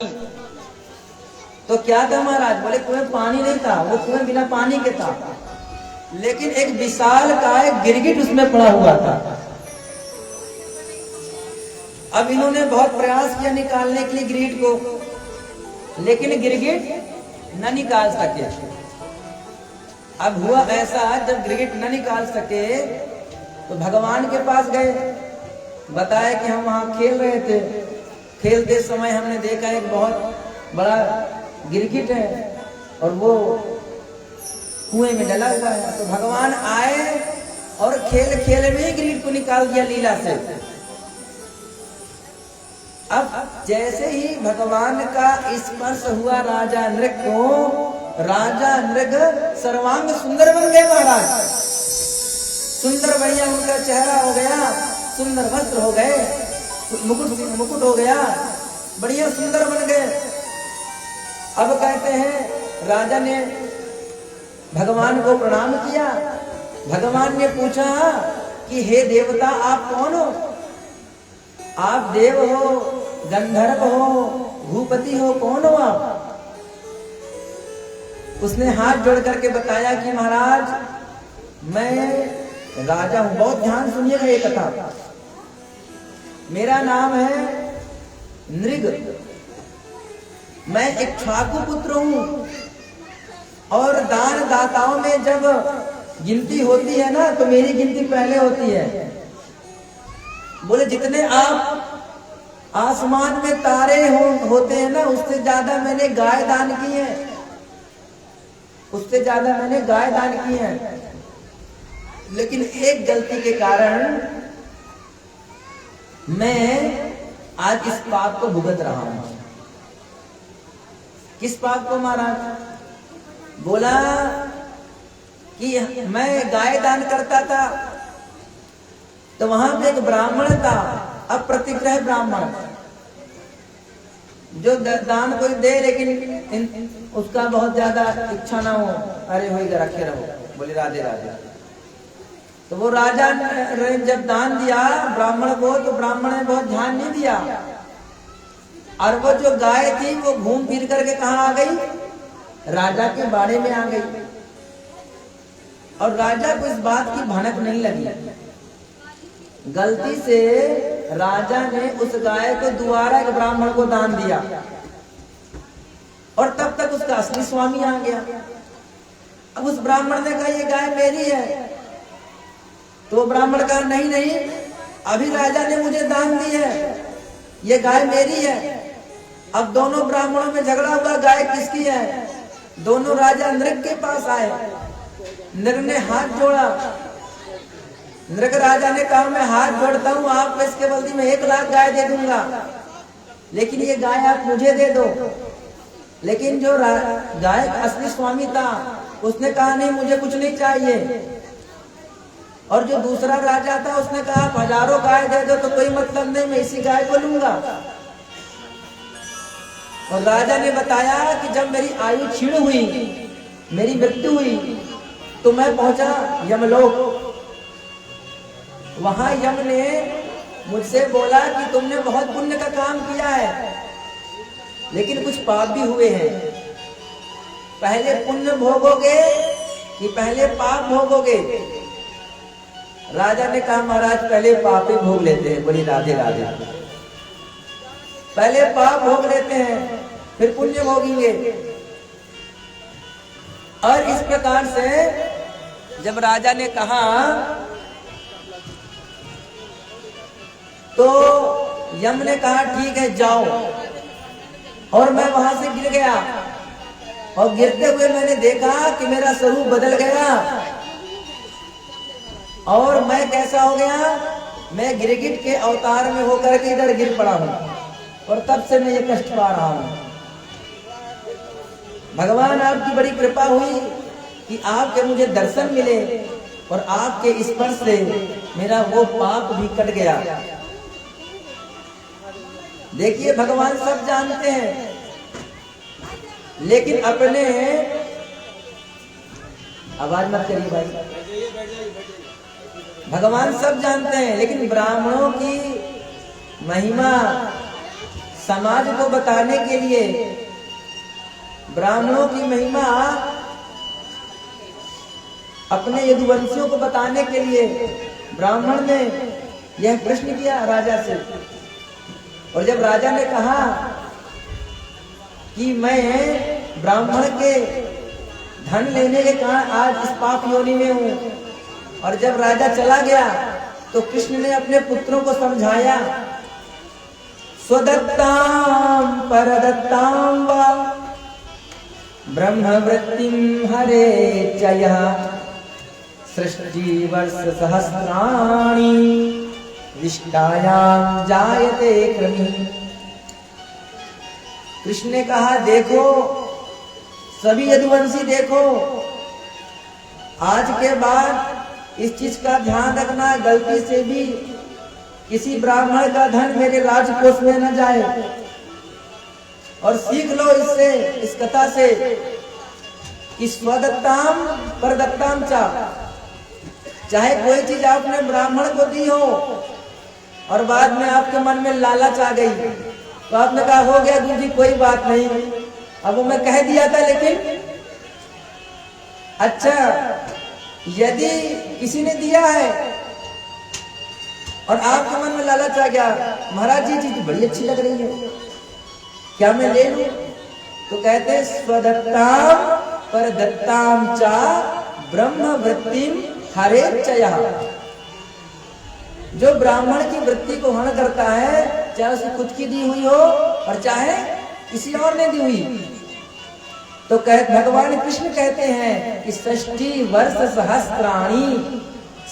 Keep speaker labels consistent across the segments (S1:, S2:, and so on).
S1: तो क्या था महाराज? बोले कुएं पानी नहीं था, वो कुएं बिना पानी के था, लेकिन एक विशाल काय गिरगिट उसमें पड़ा हुआ था। अब इन्होंने बहुत प्रयास किया निकालने के लिए गिरगिट को, लेकिन गिरगिट न निकाल सके। अब हुआ ऐसा, जब गिरगिट न निकाल सके तो भगवान के पास गए, बताया कि हम वहां खेल रहे थे, खेलते समय हमने देखा एक बहुत बड़ा गिरगिट है और वो कुएं में डला हुआ है। तो भगवान आए और खेल खेल में ही गिरगिट को निकाल दिया लीला से। अब जैसे ही भगवान का स्पर्श हुआ राजा नृग को, राजा नृग सर्वांग सुंदर बन गए महाराज। सुंदर बढ़िया उनका चेहरा हो गया, सुंदर वस्त्र हो गए, मुकुट हो गया, बढ़िया सुंदर बन गए। अब कहते हैं राजा ने भगवान को प्रणाम किया। भगवान ने पूछा कि हे देवता, आप कौन हो? आप देव हो, गंधर्व हो, भूपति हो, कौन हो आप? उसने हाथ जोड़ करके बताया कि महाराज मैं राजा हूं। बहुत ध्यान सुनिएगा ये कथा। मेरा नाम है नृग, मैं एक ठाकुर पुत्र हूं, और दान दाताओं में जब गिनती होती है ना, तो मेरी गिनती पहले होती है। बोले जितने आप आसमान में तारे होते हैं ना, उससे ज्यादा मैंने गाय दान की है, उससे ज्यादा मैंने गाय दान की है। लेकिन एक गलती के कारण मैं आज इस पाप को भुगत रहा हूं। किस पाप को महाराज? बोला कि मैं गाय दान करता था, तो वहां पे एक ब्राह्मण था, अप्रतिग्रह ब्राह्मण, जो दान कोई दे लेकिन उसका बहुत ज्यादा इच्छा ना हो, अरे हो रखे रहो, बोले राधे राधे। तो वो राजा ने जब दान दिया ब्राह्मण को, तो ब्राह्मण ने बहुत ध्यान नहीं दिया, और वो जो गाय थी वो घूम फिर करके कहाँ आ गई? राजा के बाड़े में आ गई। और राजा को इस बात की भनक नहीं लगी। गलती से राजा ने उस गाय को दोबारा एक ब्राह्मण को दान दिया, और तब तक उसका असली स्वामी आ गया। अब उस ब्राह्मण ने कहा ये गाय मेरी है, तो ब्राह्मण कहा नहीं नहीं, अभी राजा ने मुझे दान दी है, ये गाय मेरी है। अब दोनों ब्राह्मणों में झगड़ा हुआ, गाय किसकी है? दोनों राजा नृग के पास आए। नृग ने हाथ जोड़ा। नृग राजा ने कहा मैं हाथ जोड़ता हूं, आपको इसके बदले में 1 लाख गाय दे दूंगा, लेकिन ये गाय आप मुझे दे दो। लेकिन जो गाय का असली स्वामी था उसने कहा नहीं, मुझे कुछ नहीं चाहिए। और जो दूसरा राजा था उसने कहा आप 1000 गाय दे दो तो कोई मतलब नहीं, मैं इसी गाय को लूंगा। और राजा ने बताया कि जब मेरी आयु क्षीण हुई, मेरी मृत्यु हुई, तो मैं पहुंचा यमलोक। वहां यम ने मुझसे बोला कि तुमने बहुत पुण्य का काम किया है, लेकिन कुछ पाप भी हुए हैं। पहले पुण्य भोगोगे कि पहले पाप भोगोगे? राजा ने कहा महाराज पहले पाप ही भोग लेते हैं, बोली राधे राधे। पहले पाप भोग लेते हैं, फिर पुण्य भोगेंगे। और इस प्रकार से जब राजा ने कहा, तो यम ने कहा ठीक है जाओ। और मैं वहां से गिर गया, और गिरते हुए मैंने देखा कि मेरा स्वरूप बदल गया, और मैं कैसा हो गया? मैं गिरगिट के अवतार में होकर के इधर गिर पड़ा हूं, और तब से मैं ये कष्ट पा रहा हूं। भगवान आपकी बड़ी कृपा हुई कि आपके मुझे दर्शन मिले, और आपके स्पर्श से मेरा वो पाप भी कट गया। देखिए भगवान सब जानते हैं, लेकिन अपने, आवाज मत करिए भाई, भगवान सब जानते हैं, लेकिन ब्राह्मणों की महिमा समाज को बताने के लिए, ब्राह्मणों की महिमा अपने यदुवंशियों को बताने के लिए ब्राह्मण ने यह प्रश्न किया राजा से। और जब राजा ने कहा कि मैं ब्राह्मण के धन लेने के कारण आज इस पाप योनि में हूं, और जब राजा चला गया तो कृष्ण ने अपने पुत्रों को समझाया, स्वदत्ताम परदत्ताम वा ब्रह्मवृत्तिम हरे चयः सृष्टि वर्ष सहस्राणि विष्टायाम जायते क्रमी। कृष्ण ने कहा, देखो सभी यदुवंशी, देखो आज के बाद इस चीज का ध्यान रखना, गलती से भी किसी ब्राह्मण का धन मेरे राजकोष में न जाए। और सीख लो इससे, इस कथा से कि स्वदत्ताम परदत्ताम चा, चाहे कोई चीज आपने ब्राह्मण को दी हो और बाद में आपके मन में लालच आ गई तो आपने कहा हो गया गुरु जी कोई बात नहीं, अब वो मैं कह दिया था। लेकिन अच्छा, यदि किसी ने दिया है और आपके मन में लालच आ गया, महाराज जी चीज बड़ी अच्छी लग रही है, क्या मैं ले लूं? तो कहते स्वदत्ताम परदत्ताम चा ब्रह्मवृत्तिम हरे चयः। जो ब्राह्मण की वृत्ति को हरण करता है, चाहे उसे खुद की दी हुई हो और चाहे किसी और ने दी हुई, तो भगवान कृष्ण कहते हैं कि षष्ठी वर्ष सहस्त्राणि,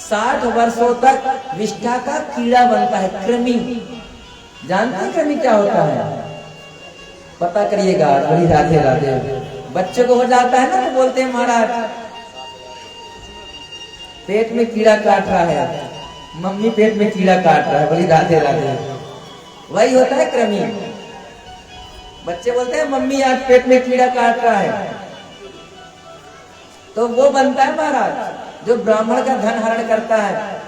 S1: 60 वर्षों तक विष्ठा का कीड़ा बनता है, कृमि। जानते हैं कृमि क्या होता है? पता करिएगा। बड़ी राधे राधे। बच्चे को हो जाता है ना तो बोलते हैं महाराज पेट में कीड़ा काट रहा है, मम्मी पेट में कीड़ा काट रहा है। बड़ी राधे राधे। वही होता है कृमि। बच्चे बोलते हैं मम्मी आज पेट में कीड़ा काट रहा है, तो वो बनता है महाराज जो ब्राह्मण का धन हरण करता है।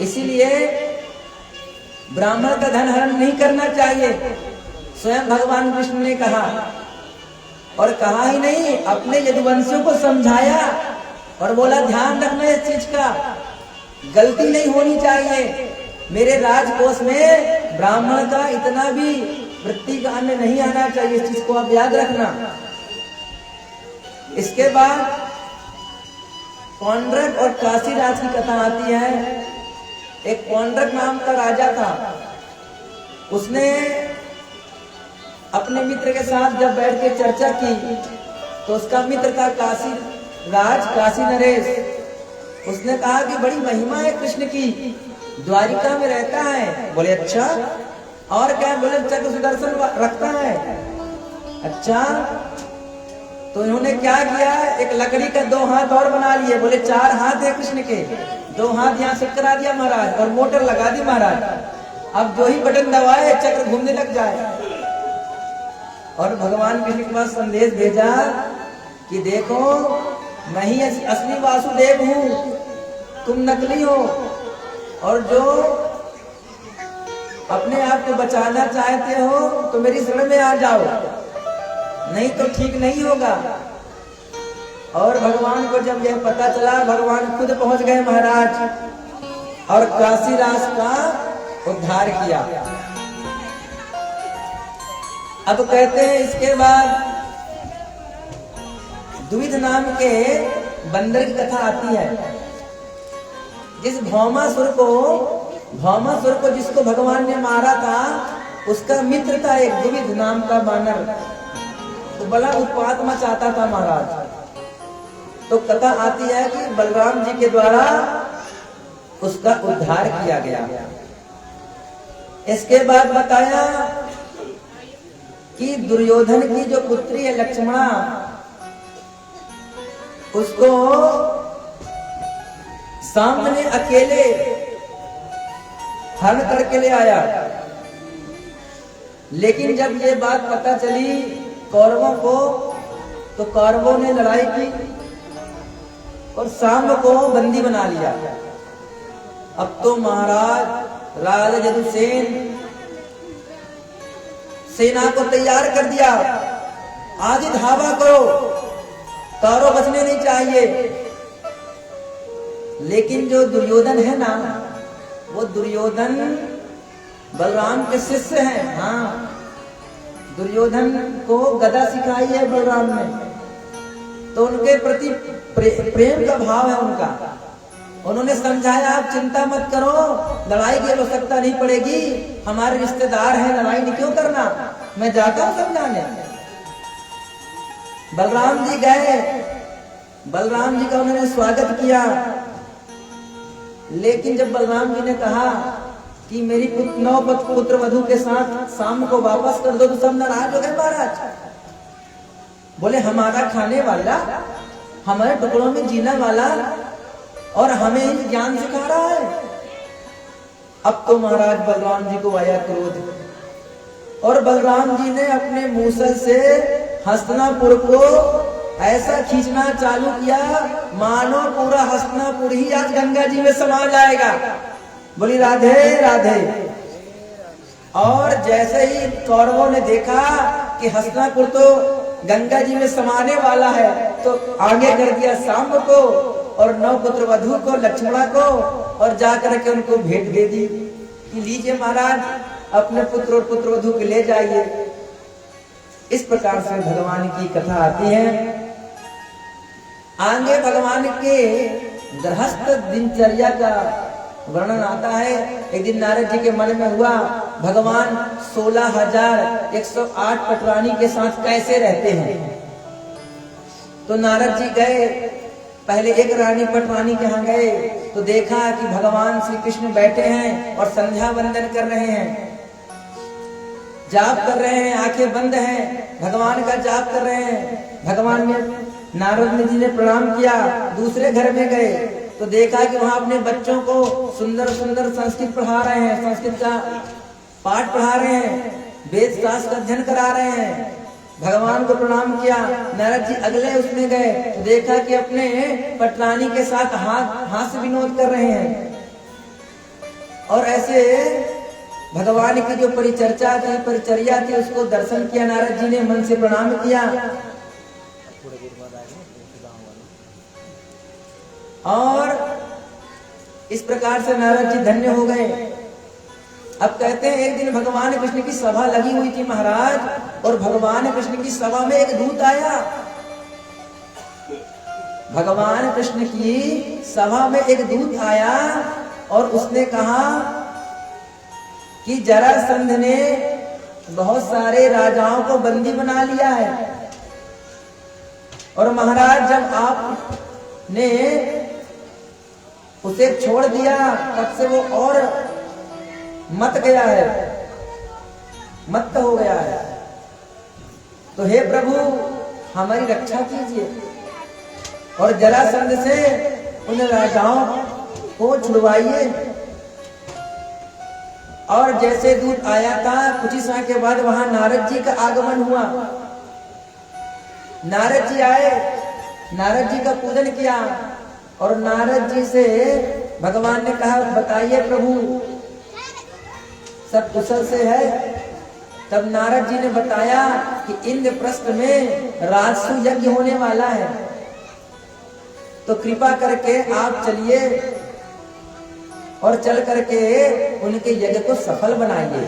S1: इसीलिए ब्राह्मण का धन हरण नहीं करना चाहिए, स्वयं भगवान कृष्ण ने कहा। और कहा ही नहीं, अपने यदुवंशियों को समझाया और बोला ध्यान रखना इस चीज का, गलती नहीं होनी चाहिए। मेरे राजकोष में ब्राह्मण का इतना भी वृत्ति का अन्न नहीं आना चाहिए, इस चीज को आप याद रखना। इसके बाद पौंड्रक और काशीराज की कथा आती है। एक पौंड्रक नाम का राजा था, उसने अपने मित्र के साथ जब बैठ के चर्चा की तो उसका मित्र था काशी राज, काशी नरेश। उसने कहा कि बड़ी महिमा है कृष्ण की, द्वारिका में रहता है। बोले अच्छा, और क्या? बोले चक्र सुदर्शन रखता है। अच्छा, तो इन्होंने क्या किया, एक लकड़ी का 2 हाथ और बना लिए। बोले 4 हाथ है कृष्ण के, 2 हाथ यहाँ से करा दिया महाराज और मोटर लगा दी महाराज। अब जो ही बटन दबाए चक्र घूमने लग जाए। और भगवान कृष्ण के पास संदेश भेजा कि देखो मैं ही असली वासुदेव हूं, तुम नकली हो, और जो अपने आप को बचाना चाहते हो तो मेरी शरण में आ जाओ, नहीं तो ठीक नहीं होगा। और भगवान को जब यह पता चला, भगवान खुद पहुंच गए महाराज और काशीराज का उद्धार किया। अब कहते हैं इसके बाद द्विध नाम के बंदर की कथा आती है। जिस भौमासुर को जिसको भगवान ने मारा था, उसका मित्र था एक द्विध नाम का बानर, तो बड़ा उत्पात मचाता था महाराज। तो कथा आती है कि बलराम जी के द्वारा उसका उद्धार किया गया। इसके बाद बताया कि दुर्योधन की जो पुत्री है लक्ष्मणा, उसको सामने अकेले हरण करके ले आया। लेकिन जब ये बात पता चली कौरवों को, तो कौरवों ने लड़ाई की और सांब को बंदी बना लिया। अब तो महाराज राजा यदुसेन सेना को तैयार कर दिया, आज ही धावा करो, कौरव बचने नहीं चाहिए। लेकिन जो दुर्योधन है ना, वो दुर्योधन बलराम के शिष्य हैं। हाँ, दुर्योधन को गदा सिखाई है बलराम ने, तो उनके प्रति प्रेम का भाव है उनका। उन्होंने समझाया, आप चिंता मत करो, लड़ाई की आवश्यकता नहीं पड़ेगी, हमारे रिश्तेदार हैं, लड़ाई नहीं क्यों करना, मैं जाता हूं समझाने। बलराम जी गए, बलराम जी का उन्होंने स्वागत किया। लेकिन जब बलराम जी ने कहा कि मेरी 9 पुत्र वधू के साथ शाम को वापस कर दो, तो सब नाराज हो गए महाराज। बोले हमारा खाने वाला, हमारे टुकड़ों में जीना वाला और हमें ही ज्ञान सिखा रहा है। अब तो महाराज बलराम जी को आया क्रोध और बलराम जी ने अपने मूसल से हस्तिनापुर को ऐसा खींचना चालू किया मानो पूरा हस्तिनापुर ही आज गंगा जी में समा जाएगा। बोली राधे राधे। और जैसे ही कौरवों ने देखा कि हस्तिनापुर तो गंगा जी में समाने वाला है, तो आगे कर दिया सांब को और 9 पुत्र वधू को, लक्ष्मणा को, और जाकर के उनको भेंट दे दी कि लीजिए महाराज, अपने पुत्र और पुत्र वधू के ले जाइए। इस प्रकार से भगवान की कथा आती है। आगे भगवान के गृहस्थ दिनचर्या का वर्णन आता है। एक दिन नारद जी के मन में हुआ, भगवान 16,108 पटरानी के साथ कैसे रहते हैं। तो नारद जी गए, पहले एक रानी पटरानी के यहाँ गए, तो देखा कि भगवान श्री कृष्ण बैठे हैं और संध्या वंदन कर रहे हैं, जाप कर रहे हैं, आंखें बंद हैं, भगवान का जाप कर रहे हैं। भगवान ने, नारद जी ने प्रणाम किया। दूसरे घर में गए तो देखा कि वहां अपने बच्चों को सुंदर सुंदर संस्कृत पढ़ा रहे हैं, संस्कृत का पाठ पढ़ा रहे हैं, वेद शास्त्र का अध्ययन करा रहे हैं। भगवान को प्रणाम किया। नारद जी अगले उसमें गए तो देखा कि अपने पटरानी के साथ हास्य विनोद कर रहे हैं। और ऐसे भगवान की जो परिचर्चा थी, परिचर्या थी, उसको दर्शन किया। नारद जी ने मन से प्रणाम किया और इस प्रकार से नारद जी धन्य हो गए। अब कहते हैं एक दिन भगवान कृष्ण की सभा लगी हुई थी महाराज, और भगवान कृष्ण की सभा में एक दूत आया। भगवान कृष्ण की सभा में एक दूत आया और उसने कहा कि जरासंध ने बहुत सारे राजाओं को बंदी बना लिया है, और महाराज जब आपने उसे छोड़ दिया तब से वो और मत गया है, मत्त हो गया है। तो हे प्रभु हमारी रक्षा कीजिए और जरासंध से उन राजाओं को छुड़वाइए। और जैसे दूत आया था, कुछ ही समय के बाद वहां नारद जी का आगमन हुआ। नारद जी आए, नारद जी का पूजन किया और नारद जी से भगवान ने कहा, बताइए प्रभु सब कुशल से है। तब नारद जी ने बताया कि इंद्रप्रस्थ में राजसु यज्ञ होने वाला है, तो कृपा करके आप चलिए और चल करके उनके यज्ञ को सफल बनाइए।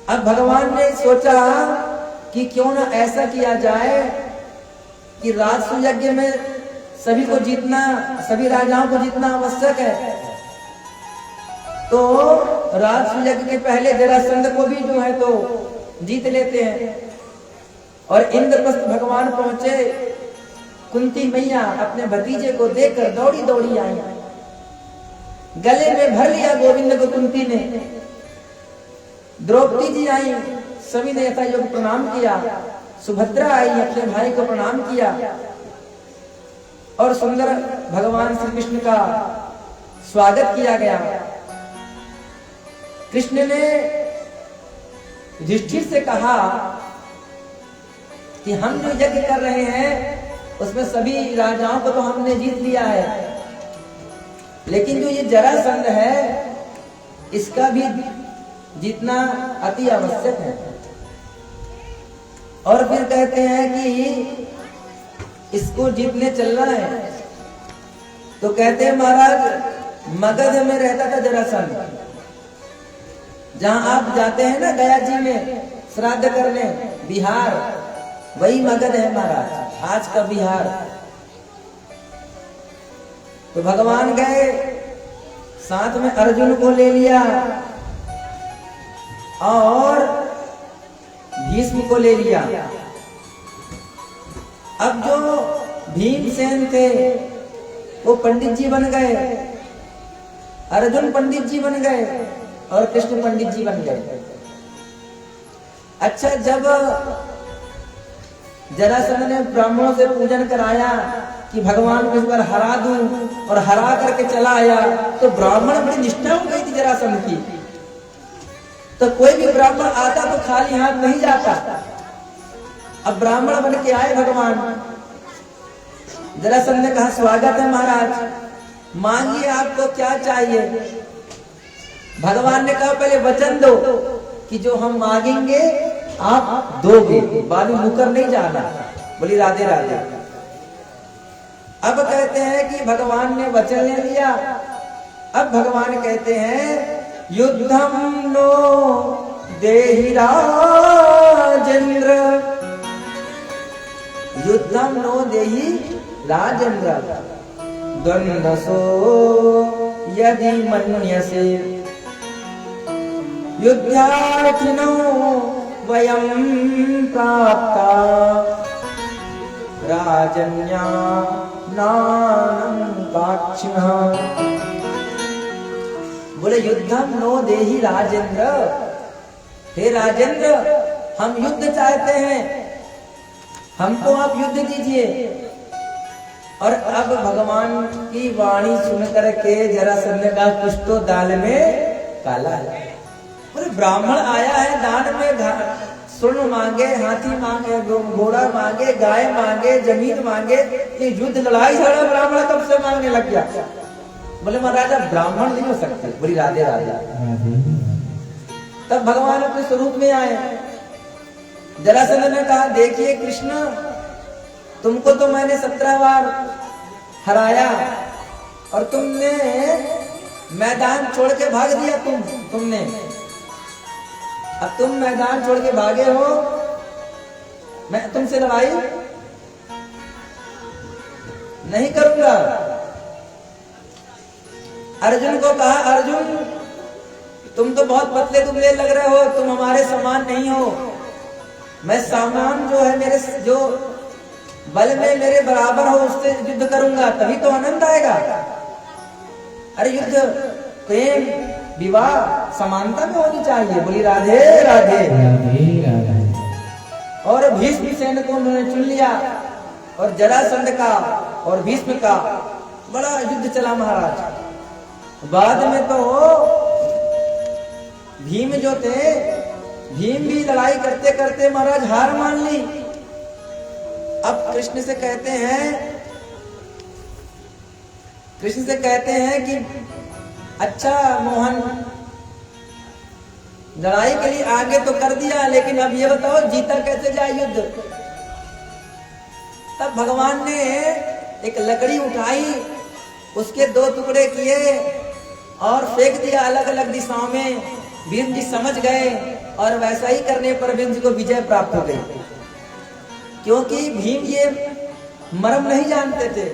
S1: अब भगवान ने सोचा कि क्यों ना ऐसा किया जाए कि राजसु यज्ञ में सभी को जीतना, सभी राजाओं को जीतना आवश्यक है। तो राजसु यज्ञ के पहले जरासंध को भी जो है तो जीत लेते हैं। और इंद्रप्रस्थ भगवान पहुंचे, कुंती मैया अपने भतीजे को देखकर दौड़ी दौड़ी आई, गले में भर लिया गोविंद को कुंती ने। द्रौपदी जी आई, सभी ने यथा योग प्रणाम किया। सुभद्रा आई, अपने भाई को प्रणाम किया और सुंदर भगवान श्री कृष्ण का स्वागत किया गया। कृष्ण ने युधिष्ठिर से कहा कि हम जो यज्ञ कर रहे हैं उसमें सभी राजाओं को तो हमने जीत लिया है, लेकिन जो ये जरासंध है इसका भी जीतना अति आवश्यक है। और फिर कहते हैं कि इसको जीतने चलना है, तो कहते हैं महाराज मगध में रहता था जरासंध। जहां आप जाते हैं ना गया जी में श्राद्ध करने, बिहार, वही मगध है महाराज, आज का बिहार। तो भगवान गए, साथ में अर्जुन को ले लिया और भीष्म को ले लिया। अब जो भीमसेन थे वो पंडित जी बन गए, अर्जुन पंडित जी बन गए और कृष्ण पंडित जी बन गए। अच्छा, जब जरासंध ने ब्राह्मणों से पूजन कराया कि भगवान को इस बार हरा दूं, और हरा करके चला आया, तो ब्राह्मण बड़ी निष्ठा हो गई थी जरासंध की। तो कोई भी ब्राह्मण आता तो खाली हाथ नहीं जाता। अब ब्राह्मण बन के आए भगवान। जरासंध ने कहा स्वागत है महाराज, मांगिए आपको क्या चाहिए। भगवान ने कहा पहले वचन दो कि जो हम मांगेंगे आप दोगे, बालू मुकर नहीं जाना। बोली राधे राधे। अब कहते हैं कि भगवान ने वचन ले लिया। अब भगवान कहते हैं युद्धम नो देहि राजेंद्र, युद्धम नो देहि राजेंद्र, द्वंद्वसो यदि मन्यसे, युद्धार्थिनो वयं प्राप्ता राजन्या नानं काक्षिणः। बोले युद्धम नो देहि राजेंद्र, हे राजेंद्र हम युद्ध चाहते हैं, हमको आप युद्ध दीजिए। और अब भगवान की वाणी सुनकर के जरासंध का कुछ तो दाल में काला है। बोले ब्राह्मण आया है दान में, स्वर्ण मांगे, हाथी मांगे, घोड़ा मांगे, गाय मांगे, जमीन मांगे, ये युद्ध लड़ाई झगड़ा ब्राह्मण कब से मांगने लग गया। बोले महाराजा ब्राह्मण नहीं हो सकते। बोली राधे राधे। तब भगवान अपने स्वरूप में आए। जरासंध ने कहा देखिए कृष्ण, तुमको तो मैंने 17 बार हराया और तुमने मैदान छोड़ के भाग दिया। तुमने अब तुम मैदान छोड़ के भागे हो, मैं तुमसे लड़ाई नहीं करूंगा। अर्जुन को कहा अर्जुन तुम तो बहुत पतले दुबले लग रहे हो, तुम हमारे समान नहीं हो। मैं सामान जो है मेरे जो बल में मेरे बराबर हो उससे युद्ध करूंगा, तभी तो आनंद आएगा। अरे युद्ध प्रेम विवाह समानता में होनी चाहिए। बोली राधे राधे। और भीष्म सेन को उन्होंने चुन लिया और जरासंध का और भीष्म का बड़ा युद्ध चला महाराज। बाद में तो भीम जो थे, भीम भी लड़ाई करते करते महाराज हार मान ली। अब कृष्ण से कहते हैं कि अच्छा मोहन, लड़ाई के लिए आगे तो कर दिया, लेकिन अब ये बताओ जीता कैसे जाए युद्ध। तब भगवान ने एक लकड़ी उठाई, उसके 2 टुकड़े किए और फेंक दिया अलग अलग दिशाओं में। भीम जी समझ गए और वैसा ही करने पर भीम जी को विजय प्राप्त हो गई। क्योंकि भीम ये मर्म नहीं जानते थे,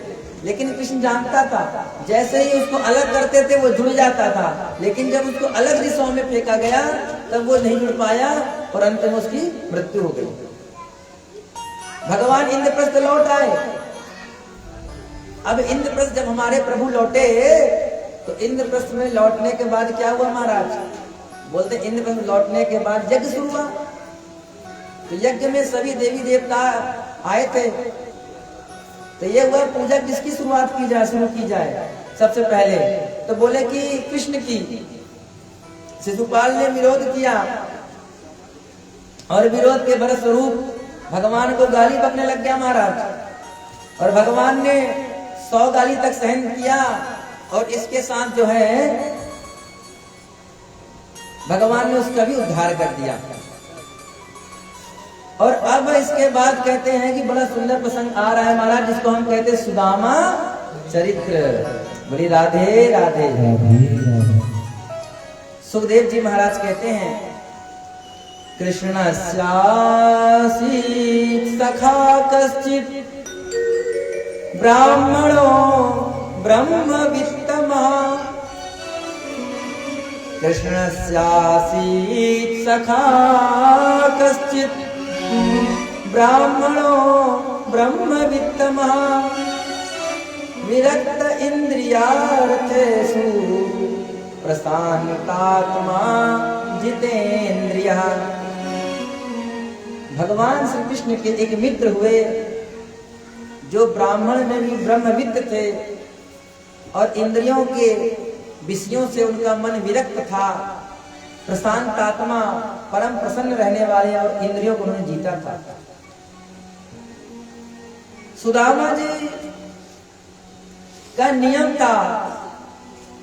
S1: लेकिन कृष्ण जानता था। जैसे ही उसको अलग करते थे वो जुड़ जाता था, लेकिन जब उसको अलग दिशाओं में फेंका गया तब वो नहीं जुड़ पाया और अंत में उसकी मृत्यु हो गई। भगवान इंद्रप्रस्थ लौट आए। अब इंद्रप्रस्थ जब हमारे प्रभु लौटे तो इंद्रप्रस्थ में लौटने के बाद क्या हुआ महाराज? बोलते इंद्रप्रस्थ लौटने के बाद यज्ञ शुरू हुआ। तो यज्ञ में सभी देवी देवता आए थे। तो ये हुआ पूजा किसकी शुरुआत की जाए, शुरू की जाए सबसे पहले? तो बोले कि कृष्ण की। शिशुपाल ने विरोध किया और विरोध के फलस्वरूप भगवान को गाली बकने लग गया महाराज। और भगवान ने 100 गाली तक सहन किया और इसके साथ जो है भगवान ने उसका भी उद्धार कर दिया। और अब इसके बाद कहते हैं कि बड़ा सुंदर प्रसंग आ रहा है महाराज, जिसको हम कहते हैं सुदामा चरित्र। बोली राधे राधे। सुखदेव जी महाराज कहते हैं कृष्णस्यासीत् सखा कश्चित् ब्राह्मणो ब्रह्मवित्तमः। कृष्णस्यासीत् सखा कश्चित् ब्राह्मणो ब्रह्मवित्तमः। विरक्त इंद्रियार्थेषु प्रशांतात्मा जितेन्द्रियः। भगवान श्री कृष्ण के एक मित्र हुए जो ब्राह्मण में भी ब्रह्मवित्त थे और इंद्रियों के विषयों से उनका मन विरक्त था। प्रशांत आत्मा, परम प्रसन्न रहने वाले और इंद्रियों को उन्होंने जीता था। सुदामा जी का नियम था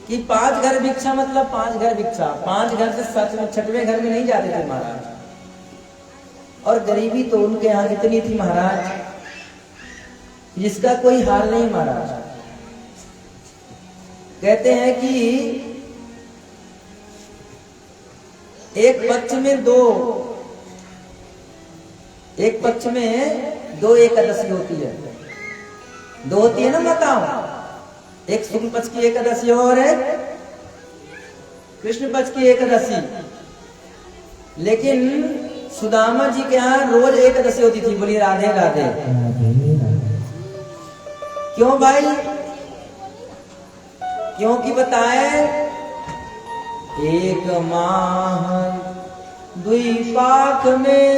S1: कि 5 घर भिक्षा मतलब 5 घर भिक्षा। 5 घर से सच में 6वें घर में नहीं जाते थे महाराज। और गरीबी तो उनके यहाँ इतनी थी महाराज जिसका कोई हाल नहीं महाराज। कहते हैं कि एक पक्ष में दो एकादशी होती है। 2 होती है ना माताओं, एक शुक्ल पक्ष की एकादशी और एक कृष्ण पक्ष की एकादशी। लेकिन सुदामा जी के यहाँ रोज एकादशी होती थी। बोलिए राधे राधे। क्यों भाई? क्योंकि बताए एक माह द्विपाक में,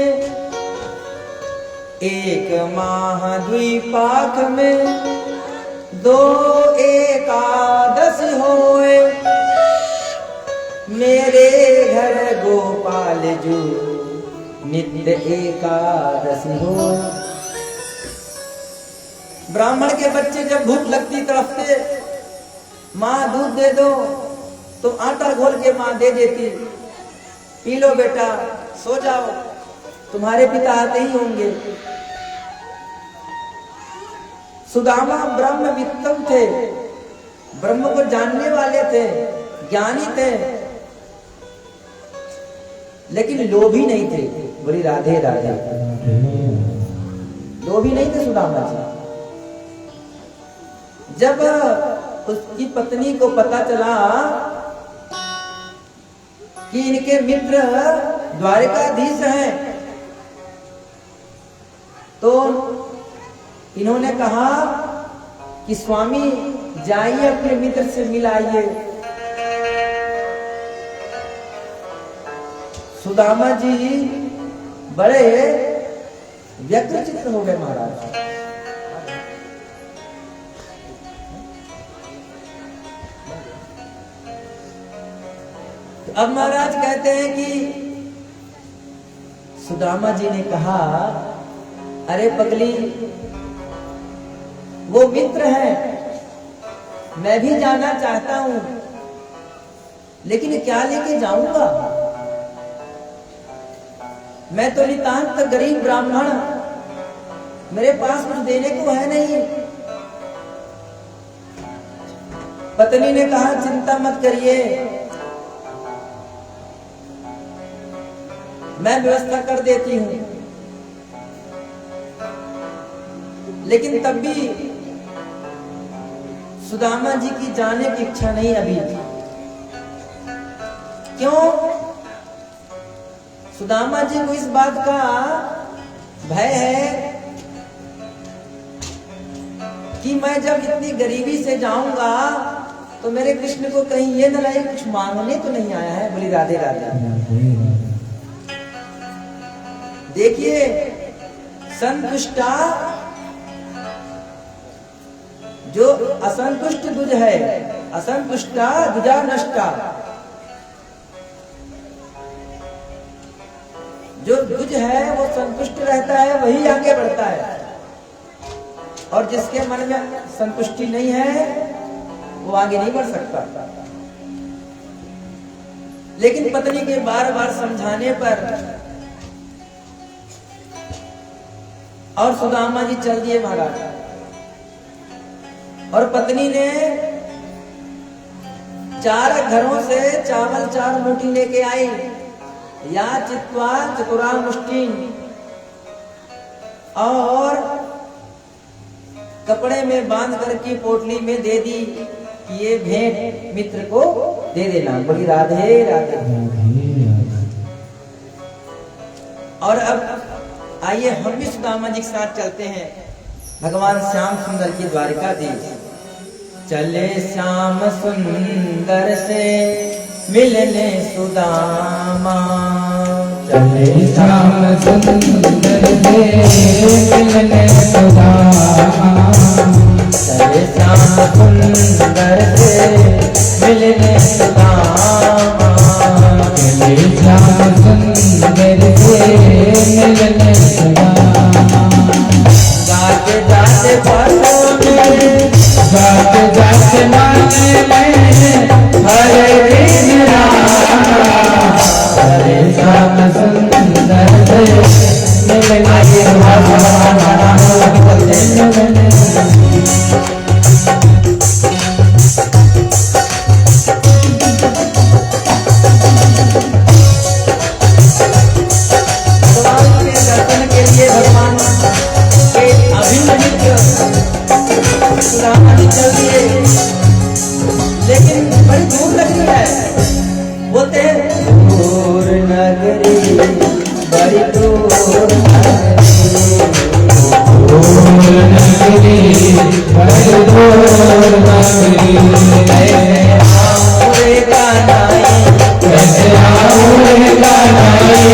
S1: एक माह द्विपाक में 2 एकादशी होए। मेरे घर गोपाल जो नित्य एकादशी हो। ब्राह्मण के बच्चे जब भूख लगती तड़पते, माँ दूध दे दो तो आटा घोल के माँ दे देती, पी लो बेटा सो जाओ, तुम्हारे पिता आते ही होंगे। सुदामा ब्रह्मवित्तम थे, ब्रह्म को जानने वाले थे, ज्ञानी थे, लेकिन लोभी नहीं थे। बोली राधे राधे। लोभी नहीं थे सुदामा जी। जब उसकी पत्नी को पता चला कि इनके मित्र द्वारिकाधीश हैं, तो इन्होंने कहा कि स्वामी जाइए अपने मित्र से मिलाइए। सुदामा जी बड़े व्यग्रचित्त हो गए महाराज। अब महाराज कहते हैं कि सुदामा जी ने कहा, अरे पगली, वो मित्र है, मैं भी जाना चाहता हूं, लेकिन क्या लेके जाऊंगा? मैं तो नितांत गरीब ब्राह्मण, मेरे पास कुछ देने को है नहीं। पत्नी ने कहा, चिंता मत करिए, मैं व्यवस्था कर देती हूं। लेकिन तब भी सुदामा जी की जाने की इच्छा नहीं अभी। क्यों? सुदामा जी को इस बात का भय है कि मैं जब इतनी गरीबी से जाऊंगा तो मेरे कृष्ण को कहीं ये न लगे कुछ मांगने तो नहीं आया है। बोली राधे राधे। देखिए, संतुष्टा जो असंतुष्ट दुज है, असंतुष्टा दुजा नष्टा। जो दुज है वो संतुष्ट रहता है, वही आगे बढ़ता है, और जिसके मन में संतुष्टि नहीं है वो आगे नहीं बढ़ सकता। लेकिन पत्नी के बार बार समझाने पर और सुदामा जी चल दिए महाराज। और पत्नी ने 4 घरों से चावल 4 मुट्ठी लेके आई, या चित्वा चतुरा मुष्टि, और कपड़े में बांध करके पोटली में दे दी कि ये भेंट मित्र को दे देना। बोली राधे राधे। और अब आइए हम भी सुदामा जी के साथ चलते हैं भगवान श्याम सुंदर की द्वारिकाधीश। चले श्याम सुंदर से मिलने सुदामा,
S2: चले श्याम सुंदर से मिलने सुदामा,
S1: चले श्याम सुंदर से मिलने सुदामा,
S2: चले श्याम सुंदर से मिलने सुदामा।
S1: जाते जाते पलों में,
S2: जाते जाते माने में हरे दिन राम, चले श्याम सुंदर से मिलने सुदामा।
S1: लेकिन बड़ी दूर लग रही है। बोलते हैं दूर नगरी, बड़ी दूर नगरी,
S2: बड़ी दूर नगरी,
S1: कैसे आऊं रे कान्हाई,
S2: कैसे आऊं रे कान्हाई,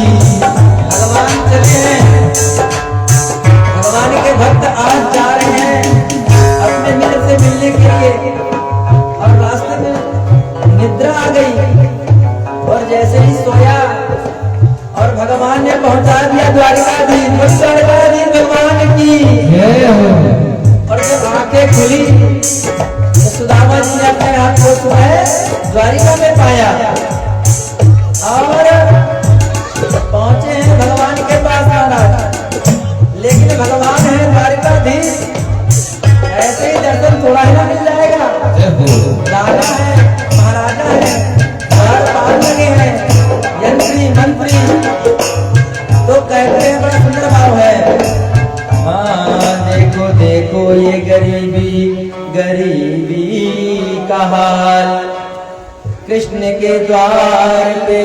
S1: भगवान चले हैं। भगवान के भक्त आज जा रहे हैं अपने मित्र से मिलने के लिए, और रास्ते में निद्रा आ गई, और जैसे ही सोया और भगवान ने पहुंचा दिया द्वारिकाधीश, द्वारिकाधीश भगवान की। और जब आंखें खुली तो सुदामा जी ने अपने हाथ को सुबह द्वारिका में पाया, और पहुंचे हैं भगवान के पास महाराज। लेकिन भगवान है द्वारिकाधीश, ऐसे ही दर्शन थोड़ा ही ना मिल जाएगा। राजा है, महाराजा है, द्वार पाल लगे हैं, यंत्री मंत्री, तो कहते हैं बड़ा सुंदर भाव है। हाँ देखो देखो ये गरीबी, गरीबी का हाल, कृष्ण के द्वार पे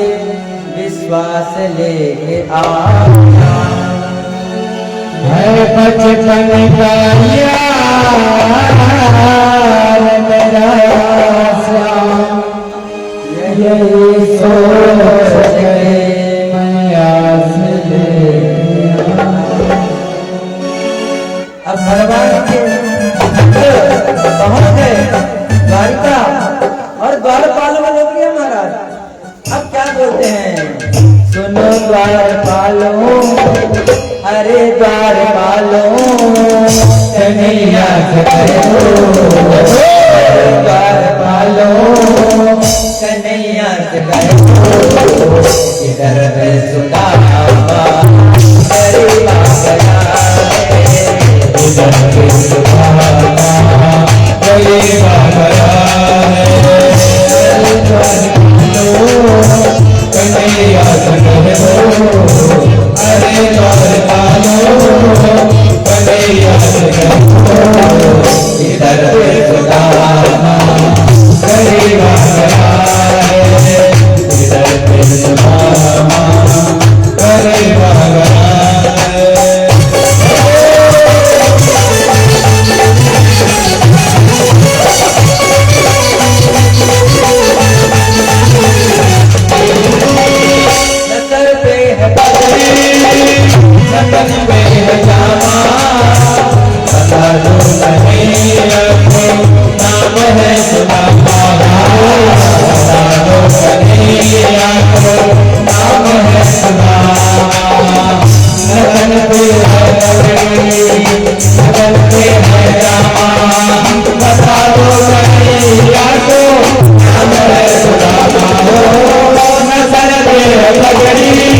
S1: विश्वास लेके आया।
S2: है बचपन का यार मेरा श्याम, यही सोच के मैं आस ले।
S1: अब भगवान के पहुंच गए द्वारिका, और द्वारपाल वालों के महाराज अब क्या बोलते हैं? सुनो द्वारपालों, अरे द्वारपालों,
S2: कन्हैया करो
S1: द्वारपालों, कन्हैया करो, इधर है सुदामा गरीबा गया है,
S2: इधर है सुदामा गरीबा गया है। कन्हैया करो अरे द्वारपालो, कन्हैया करो इधर है सुदामा गरीबा गया है, इधर है सुदामा पगड़ी